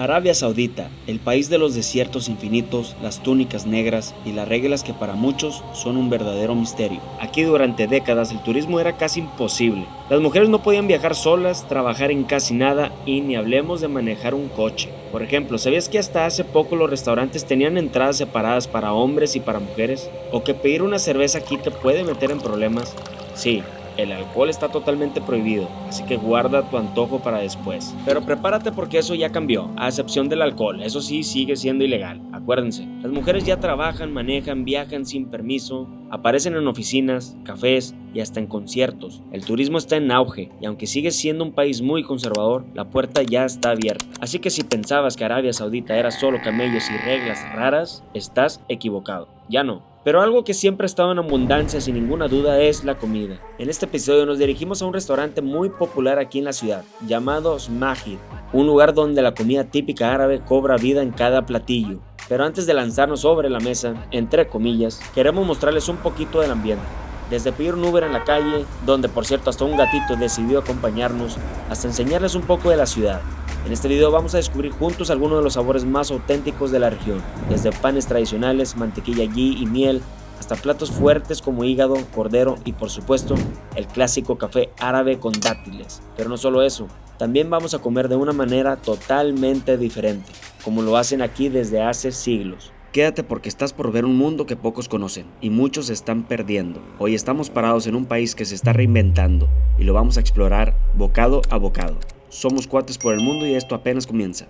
Arabia Saudita, el país de los desiertos infinitos, las túnicas negras y las reglas que para muchos son un verdadero misterio. Aquí durante décadas el turismo era casi imposible. Las mujeres no podían viajar solas, trabajar en casi nada y ni hablemos de manejar un coche. Por ejemplo, ¿sabías que hasta hace poco los restaurantes tenían entradas separadas para hombres y para mujeres? ¿O que pedir una cerveza aquí te puede meter en problemas? Sí. El alcohol está totalmente prohibido, así que guarda tu antojo para después. Pero prepárate porque eso ya cambió, a excepción del alcohol, eso sí sigue siendo ilegal. Acuérdense, las mujeres ya trabajan, manejan, viajan sin permiso, aparecen en oficinas, cafés y hasta en conciertos. El turismo está en auge y aunque sigue siendo un país muy conservador, la puerta ya está abierta. Así que si pensabas que Arabia Saudita era solo camellos y reglas raras, estás equivocado. Ya no. Pero algo que siempre ha estado en abundancia sin ninguna duda es la comida. En este episodio nos dirigimos a un restaurante muy popular aquí en la ciudad, llamado Smagid, un lugar donde la comida típica árabe cobra vida en cada platillo. Pero antes de lanzarnos sobre la mesa, entre comillas, queremos mostrarles un poquito del ambiente. Desde pedir un Uber en la calle, donde por cierto hasta un gatito decidió acompañarnos, hasta enseñarles un poco de la ciudad. En este video vamos a descubrir juntos algunos de los sabores más auténticos de la región, desde panes tradicionales, mantequilla ghee y miel, hasta platos fuertes como hígado, cordero y por supuesto el clásico café árabe con dátiles. Pero no solo eso, también vamos a comer de una manera totalmente diferente, como lo hacen aquí desde hace siglos. Quédate porque estás por ver un mundo que pocos conocen y muchos están perdiendo. Hoy estamos parados en un país que se está reinventando y lo vamos a explorar bocado a bocado. Somos cuates por el mundo y esto apenas comienza.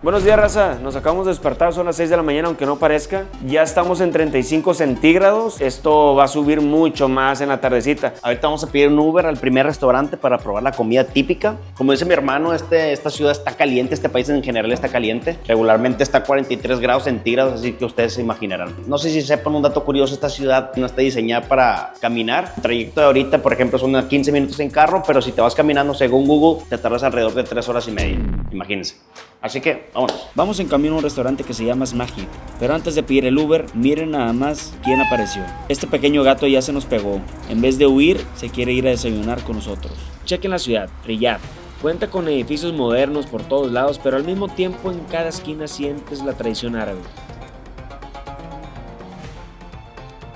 Buenos días, raza. Nos acabamos de despertar, son las 6 de la mañana, aunque no parezca. Ya estamos en 35 centígrados. Esto va a subir mucho más en la tardecita. Ahorita vamos a pedir un Uber al primer restaurante para probar la comida típica. Como dice mi hermano, esta ciudad está caliente, este país en general está caliente. Regularmente está a 43 grados centígrados, así que ustedes se imaginarán. No sé si sepan un dato curioso, esta ciudad no está diseñada para caminar. El trayecto de ahorita, por ejemplo, son unos 15 minutos en carro, pero si te vas caminando, según Google, te tardas alrededor de 3 horas y media. Imagínense. Así que, vámonos. Vamos en camino a un restaurante que se llama Smagid. Pero antes de pedir el Uber, miren nada más quién apareció. Este pequeño gato ya se nos pegó. En vez de huir, se quiere ir a desayunar con nosotros. Chequen la ciudad, Riyadh. Cuenta con edificios modernos por todos lados, pero al mismo tiempo en cada esquina sientes la tradición árabe.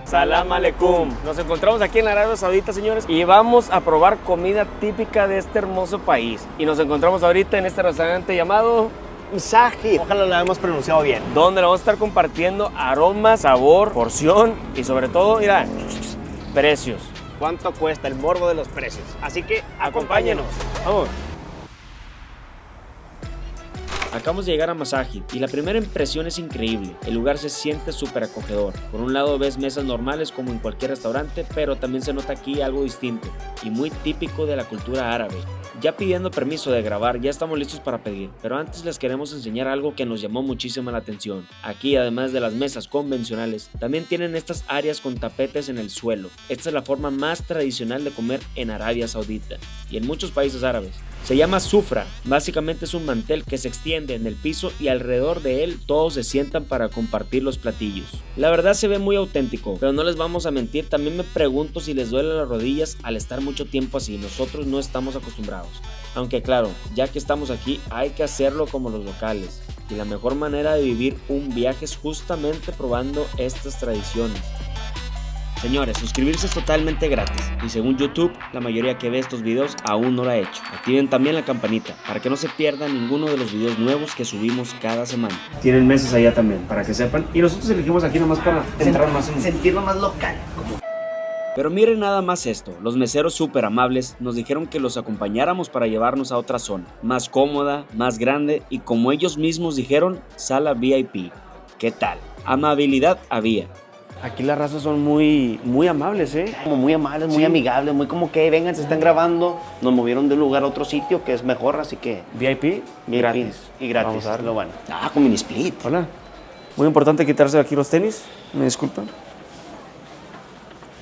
Salam aleikum. Nos encontramos aquí en Arabia Saudita, señores, y vamos a probar comida típica de este hermoso país. Y nos encontramos ahorita en este restaurante llamado Smagid. Ojalá lo hayamos pronunciado bien. donde vamos a estar compartiendo aroma, sabor, porción y sobre todo, mira, precios. ¿Cuánto cuesta? El morbo de los precios. Así que Acompáñenos. Vamos. Acabamos de llegar a Smagid y la primera impresión es increíble. El lugar se siente súper acogedor. Por un lado ves mesas normales como en cualquier restaurante, pero también se nota aquí algo distinto y muy típico de la cultura árabe. Ya pidiendo permiso de grabar, ya estamos listos para pedir, pero antes les queremos enseñar algo que nos llamó muchísimo la atención. Aquí, además de las mesas convencionales, también tienen estas áreas con tapetes en el suelo. Esta es la forma más tradicional de comer en Arabia Saudita y en muchos países árabes. Se llama sufra, básicamente es un mantel que se extiende en el piso y alrededor de él todos se sientan para compartir los platillos. La verdad se ve muy auténtico, pero no les vamos a mentir, también me pregunto si les duele las rodillas al estar mucho tiempo así, nosotros no estamos acostumbrados. Aunque claro, ya que estamos aquí hay que hacerlo como los locales y la mejor manera de vivir un viaje es justamente probando estas tradiciones. Señores, suscribirse es totalmente gratis y según YouTube, la mayoría que ve estos videos aún no lo ha hecho. Activen también la campanita para que no se pierdan ninguno de los videos nuevos que subimos cada semana. Tienen mesas allá también, para que sepan. Y nosotros elegimos aquí nomás para entrar más en... sentirlo más local. Pero miren nada más esto, los meseros súper amables nos dijeron que los acompañáramos para llevarnos a otra zona, más cómoda, más grande y como ellos mismos dijeron, sala VIP. ¿Qué tal? Amabilidad había. Aquí las razas son muy amables, ¿eh? Como muy amables, muy amigables, muy como que vengan, se están grabando. Nos movieron de un lugar a otro sitio que es mejor, así que... VIP, gratis. Y gratis, Vamos a darle. lo bueno. Con mini split. Hola. Muy importante quitarse aquí los tenis, me disculpan.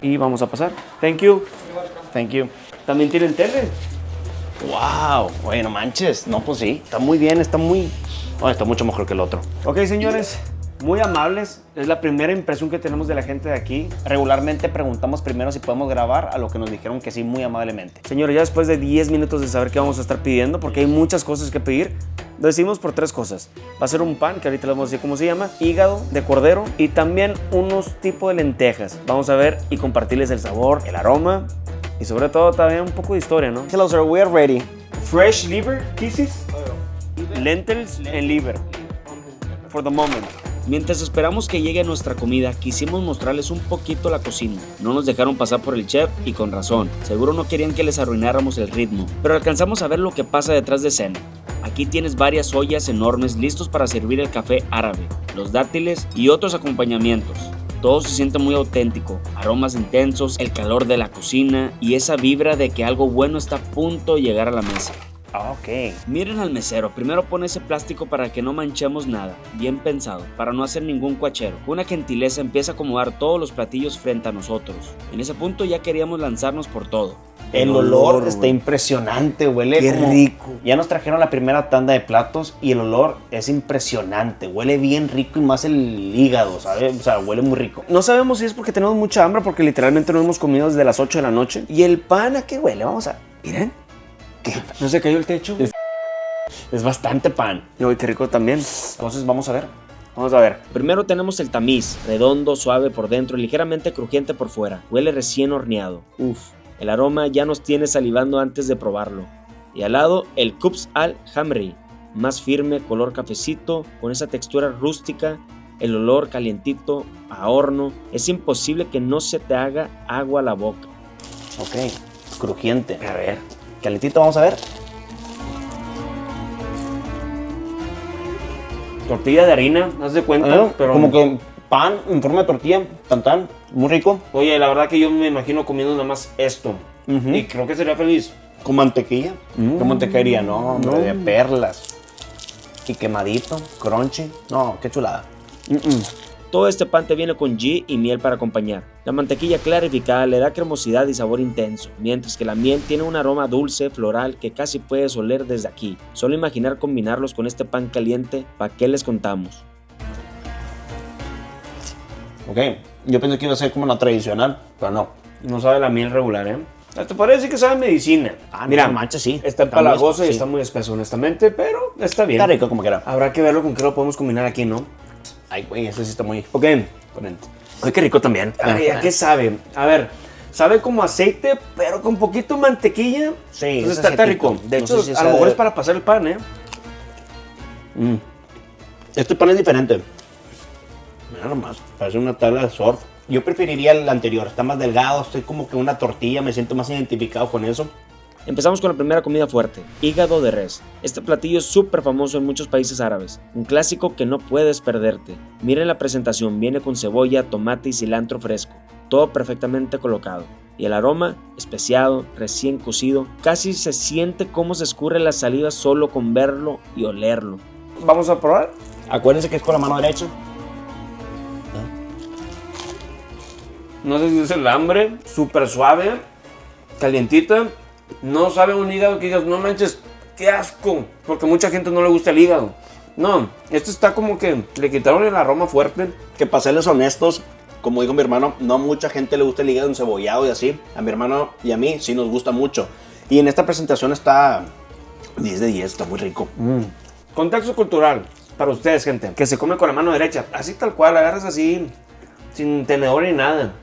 Y vamos a pasar. Thank you. Thank you. También tienen tele. Wow, oye, no manches. No, pues sí, está muy bien, está mucho mejor que el otro. Ok, señores, Muy amables, es la primera impresión que tenemos de la gente de aquí. Regularmente preguntamos primero si podemos grabar, a lo que nos dijeron que sí, muy amablemente. Señor, ya después de 10 minutos de saber qué vamos a estar pidiendo, porque hay muchas cosas que pedir, decidimos por 3 cosas. Va a ser un pan, que ahorita les vamos a decir cómo se llama, hígado de cordero y también unos tipos de lentejas. Vamos a ver y compartirles el sabor, el aroma y sobre todo también un poco de historia, ¿no? Hello sir, we are ready. Fresh liver pieces, lentils and liver, for the moment. Mientras esperamos que llegue nuestra comida, quisimos mostrarles un poquito la cocina. No nos dejaron pasar por el chef y con razón. Seguro no querían que les arruináramos el ritmo, pero alcanzamos a ver lo que pasa detrás de escena. Aquí tienes varias ollas enormes listos para servir el café árabe, los dátiles y otros acompañamientos. Todo se siente muy auténtico, aromas intensos, el calor de la cocina y esa vibra de que algo bueno está a punto de llegar a la mesa. Ok. Miren al mesero, primero pone ese plástico para que no manchemos nada, bien pensado, para no hacer ningún cuachero. Con una gentileza empieza a acomodar todos los platillos frente a nosotros. En ese punto ya queríamos lanzarnos por todo. El olor está impresionante, huele Qué como... rico. Ya nos trajeron la primera tanda de platos y el olor es impresionante, huele bien rico y más el hígado, ¿sabes? O sea, huele muy rico. No sabemos si es porque tenemos mucha hambre, porque literalmente no hemos comido desde las 8 de la noche. ¿Y el pan a qué huele? Vamos a... Miren. ¿Qué? ¿No se cayó el techo? Es bastante pan. Uy, qué rico también. Entonces vamos a ver. Vamos a ver. Primero tenemos el tamiz, redondo, suave por dentro y ligeramente crujiente por fuera. Huele recién horneado. Uf, el aroma ya nos tiene salivando antes de probarlo. Y al lado, el Kubs al-Hamri, más firme, color cafecito, con esa textura rústica, el olor calientito, a horno. Es imposible que no se te haga agua a la boca. Ok, crujiente. A ver. Calentito, vamos a ver. Tortilla de harina, haz de cuenta, pero... Como que pan en forma de tortilla, tan, muy rico. Oye, la verdad que yo me imagino comiendo nada más esto. Ujú. Y creo que sería feliz. Con mantequilla. ¿Qué mantequería? No, hombre, No. de perlas. Y quemadito, crunchy. No, qué chulada. Todo este pan te viene con ghee y miel para acompañar. La mantequilla clarificada le da cremosidad y sabor intenso, mientras que la miel tiene un aroma dulce, floral, que casi puedes oler desde aquí. Solo imaginar combinarlos con este pan caliente, ¿para qué les contamos? Ok, yo pensé que iba a ser como la tradicional, pero no. No sabe la miel regular, ¿eh? Te parece decir que sabe medicina. Mira, mancha, sí. Está muy empalagoso y sí. está muy espeso, honestamente, pero está bien. Está rico como quiera. Habrá que verlo con qué lo podemos combinar aquí, ¿no? Ay, güey, eso sí está muy Ok. imponente. Ay, qué rico también. Ay, ¿a qué sabe? A ver, sabe como aceite, pero con poquito mantequilla. Sí, Entonces es está asiático. rico. De No hecho, sé si a sea lo mejor de- es para pasar el pan, ¿eh? Este pan es diferente. Mira nomás, parece una tabla de surf. Yo preferiría el anterior, está más delgado, estoy como que una tortilla, me siento más identificado con eso. Empezamos con la primera comida fuerte, hígado de res. Este platillo es súper famoso en muchos países árabes, un clásico que no puedes perderte. Miren la presentación, viene con cebolla, tomate y cilantro fresco, todo perfectamente colocado. Y el aroma, especiado, recién cocido, casi se siente cómo se escurre la saliva solo con verlo y olerlo. ¿Vamos a probar? Acuérdense que es con la mano derecha. No sé si es el hambre, súper suave, calientita. No sabe un hígado que digas, no manches, qué asco, porque a mucha gente no le gusta el hígado. No, este está como que le quitaron el aroma fuerte. Que para serles honestos, como dijo mi hermano, no a mucha gente le gusta el hígado encebollado y así. A mi hermano y a mí sí nos gusta mucho. Y en esta presentación está 10 de 10, está muy rico. Contexto cultural para ustedes, gente, que se come con la mano derecha, así tal cual, agarras así, sin tenedor ni nada.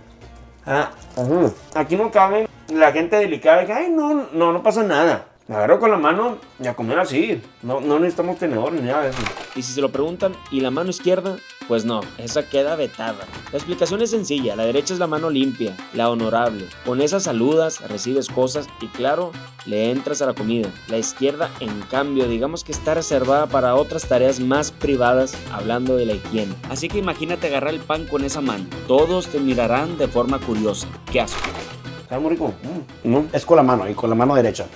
Aquí no cabe la gente delicada que, ay, no pasa nada. Me agarro con la mano y a comer así. No necesitamos tenedor ni nada de eso. Y si se lo preguntan, ¿y la mano izquierda? Pues no, esa queda vetada. La explicación es sencilla, la derecha es la mano limpia, la honorable. Con esa saludas, recibes cosas y claro, le entras a la comida. La izquierda, en cambio, digamos que está reservada para otras tareas más privadas, hablando de la higiene. Así que imagínate agarrar el pan con esa mano. Todos te mirarán de forma curiosa. ¡Qué asco! Está muy rico. Es con la mano y con la mano derecha.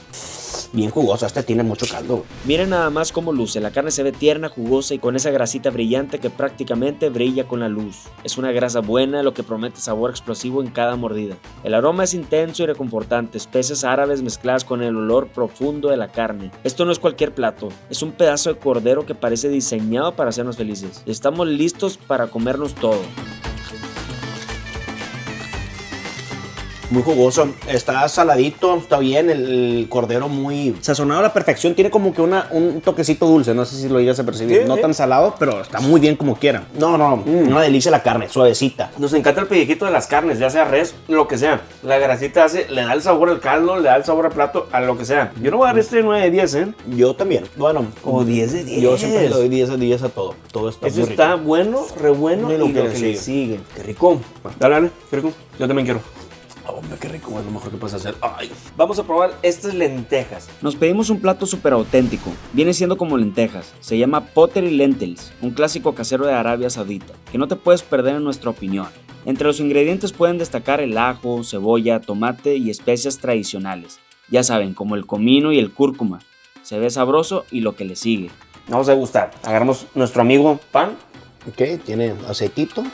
bien jugoso, tiene mucho caldo. Miren nada más cómo luce, la carne se ve tierna, jugosa y con esa grasita brillante que prácticamente brilla con la luz. Es una grasa buena, lo que promete sabor explosivo en cada mordida. El aroma es intenso y reconfortante, especias árabes mezcladas con el olor profundo de la carne. Esto no es cualquier plato, es un pedazo de cordero que parece diseñado para hacernos felices. Estamos listos para comernos todo. Muy jugoso, está saladito, está bien, el cordero muy sazonado a la perfección, tiene como que un toquecito dulce, no sé si lo llegas a percibir, Sí, no sí. tan salado, pero está muy bien como quiera. No, una delicia la carne, suavecita. Nos encanta el pellejito de las carnes, ya sea res, lo que sea. La grasita le da el sabor al caldo, le da el sabor al plato, a lo que sea. Yo no voy a dar este 9 de 10, ¿eh? Yo también, bueno. O 10 de 10. Yo siempre le doy 10 de 10 a todo está Eso muy rico. está bueno, re bueno Y y lo lo que que le le sigue. sigue. Qué rico. Dale, dale, qué rico. Yo también quiero. Hombre, qué rico, es lo mejor que puedes hacer. Ay. Vamos a probar estas lentejas. Nos pedimos un plato súper auténtico, viene siendo como lentejas, se llama Pottery Lentils, un clásico casero de Arabia Saudita, que no te puedes perder en nuestra opinión. Entre los ingredientes pueden destacar el ajo, cebolla, tomate y especias tradicionales, ya saben, como el comino y el cúrcuma. Se ve sabroso y lo que le sigue. Vamos a degustar. Agarramos nuestro amigo pan. Ok, tiene aceitito.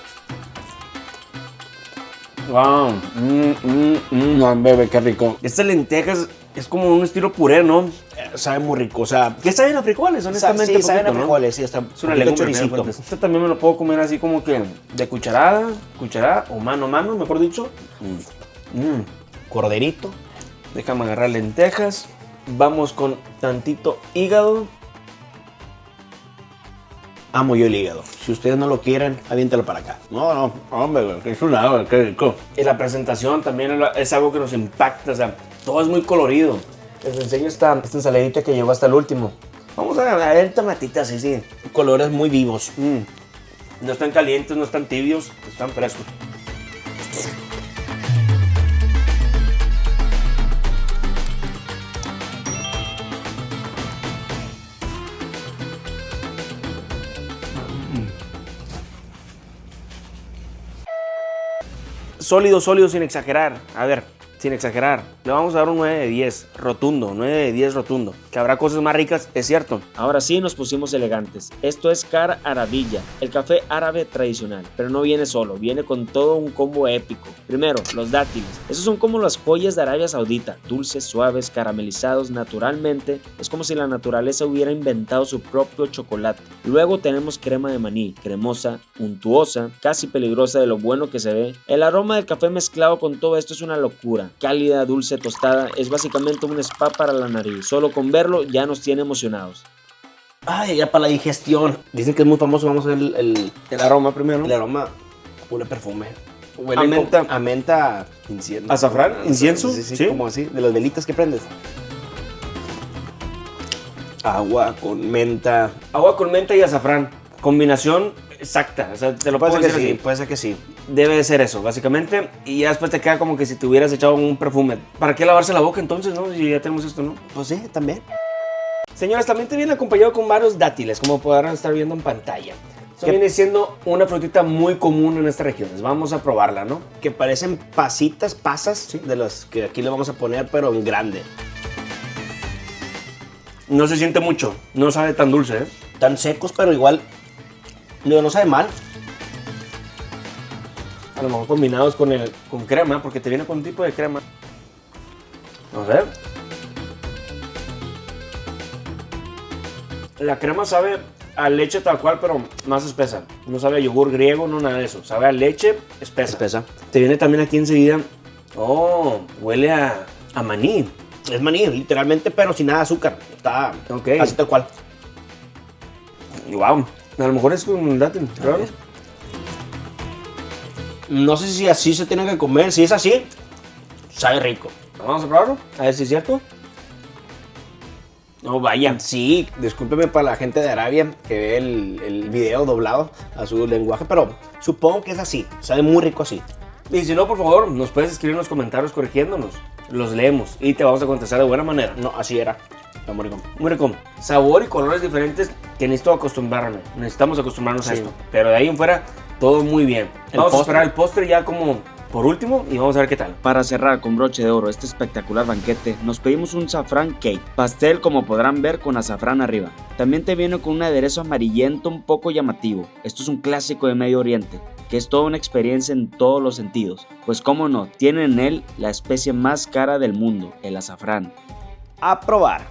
Wow. No, bebé, qué rico. Estas lentejas es como un estilo puré, ¿no? Sabe muy rico, o sea... ¿Qué saben a frijoles, honestamente? Sí, saben a poquito, ¿no? frijoles, sí, está Es una poquito legumbre, choricito. ¿no? Este también me lo puedo comer así como que de cucharada o mano a mano, mejor dicho. Corderito. Déjame agarrar lentejas. Vamos con tantito hígado. Amo yo el hígado. Si ustedes no lo quieren, aviéntalo para acá. No, hombre, güey, que es una, qué rico. Y la presentación también es algo que nos impacta, o sea, todo es muy colorido. Les enseño esta ensaladita que llegó hasta el último. Vamos a ver tomatitas, sí. Colores muy vivos. No están calientes, no están tibios, están frescos. Sólido, sin exagerar. A ver, sin exagerar. Le vamos a dar un 9 de 10, rotundo, 9 de 10 rotundo. Que habrá cosas más ricas, es cierto. Ahora sí nos pusimos elegantes. Esto es Kar Arabilla, el café árabe tradicional. Pero no viene solo, viene con todo un combo épico. Primero, los dátiles. Esos son como las joyas de Arabia Saudita. Dulces, suaves, caramelizados naturalmente. Es como si la naturaleza hubiera inventado su propio chocolate. Luego tenemos crema de maní, cremosa, untuosa, casi peligrosa de lo bueno que se ve. El aroma del café mezclado con todo esto es una locura. Cálida, dulce, tostada, es básicamente un spa para la nariz. Solo con verlo ya nos tiene emocionados. Ay, ya para la digestión. Dicen que es muy famoso, vamos a ver el aroma primero. El aroma huele a perfume. A menta. A menta, incienso. ¿Azafrán? ¿Incienso? Sí, Sí. como así, de las velitas que prendes. Agua con menta. Agua con menta y azafrán. Combinación exacta. O sea, te lo puedo Puede ser decir que sí, así. puede ser que sí. Debe de ser eso, básicamente. Y ya después te queda como que si te hubieras echado un perfume. ¿Para qué lavarse la boca entonces, no? Si ya tenemos esto, ¿no? Pues sí, también. Señores, también te viene acompañado con varios dátiles, como podrán estar viendo en pantalla. Esto ¿Qué? viene siendo una frutita muy común en estas regiones. Vamos a probarla, ¿no? Que parecen pasas, de las que aquí le vamos a poner, pero en grande. No se siente mucho, no sabe tan dulce, ¿eh? Tan secos, pero igual no sabe mal. A lo mejor combinados con crema, porque te viene con un tipo de crema. Vamos a ver. La crema sabe a leche tal cual, pero más espesa. No sabe a yogur griego, no nada de eso. Sabe a leche espesa. Espesa. Te viene también aquí enseguida. Oh, huele a maní. Es maní, literalmente, pero sin nada de azúcar. Está Ok. así tal cual. Wow. A lo mejor es un dátil, claro. No sé si así se tiene que comer. Si es así, sabe rico. Vamos a probarlo, a ver si es cierto. No, vaya. Sí, discúlpeme para la gente de Arabia que ve el video doblado a su lenguaje, pero supongo que es así. Sabe muy rico así. Y si no, por favor, nos puedes escribir en los comentarios corrigiéndonos. Los leemos y te vamos a contestar de buena manera. No, así era. Está muy rico. Muy rico. Sabor y colores diferentes que necesito acostumbrarme. Necesitamos acostumbrarnos a Sí. esto. Pero de ahí en fuera, todo muy bien. El Vamos a postre. esperar el postre ya como por último y vamos a ver qué tal. Para cerrar con broche de oro este espectacular banquete, nos pedimos un saffron cake, pastel como podrán ver con azafrán arriba. También te viene con un aderezo amarillento un poco llamativo. Esto es un clásico de Medio Oriente, que es toda una experiencia en todos los sentidos, pues cómo no, tiene en él la especie más cara del mundo, el azafrán. A probar.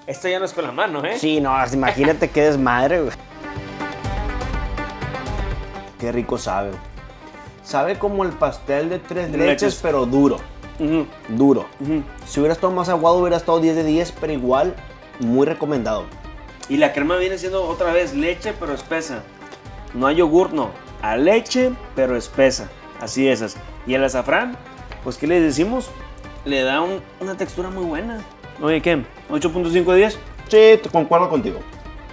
Esto ya no es con la mano, ¿eh? Sí, no, imagínate qué desmadre, güey. Qué rico sabe, güey. Sabe como el pastel de tres leches, pero duro. Duro. Si hubiera estado más aguado, hubiera estado 10 de 10, pero igual, muy recomendado. Y la crema viene siendo otra vez leche, pero espesa. No a yogur, no. A leche, pero espesa. Así esas. Y el azafrán, pues, ¿qué le decimos? Le da una textura muy buena. Oye, ¿qué? ¿8.5 de 10? Sí, te concuerdo contigo.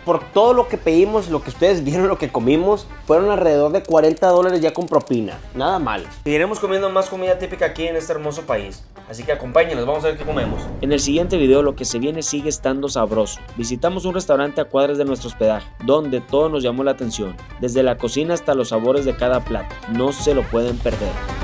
Por todo lo que pedimos, lo que ustedes vieron, lo que comimos, fueron alrededor de $40 ya con propina. Nada mal. Seguiremos comiendo más comida típica aquí en este hermoso país. Así que acompáñenos, vamos a ver qué comemos. En el siguiente video lo que se viene sigue estando sabroso. Visitamos un restaurante a cuadras de nuestro hospedaje, donde todo nos llamó la atención, desde la cocina hasta los sabores de cada plato. No se lo pueden perder.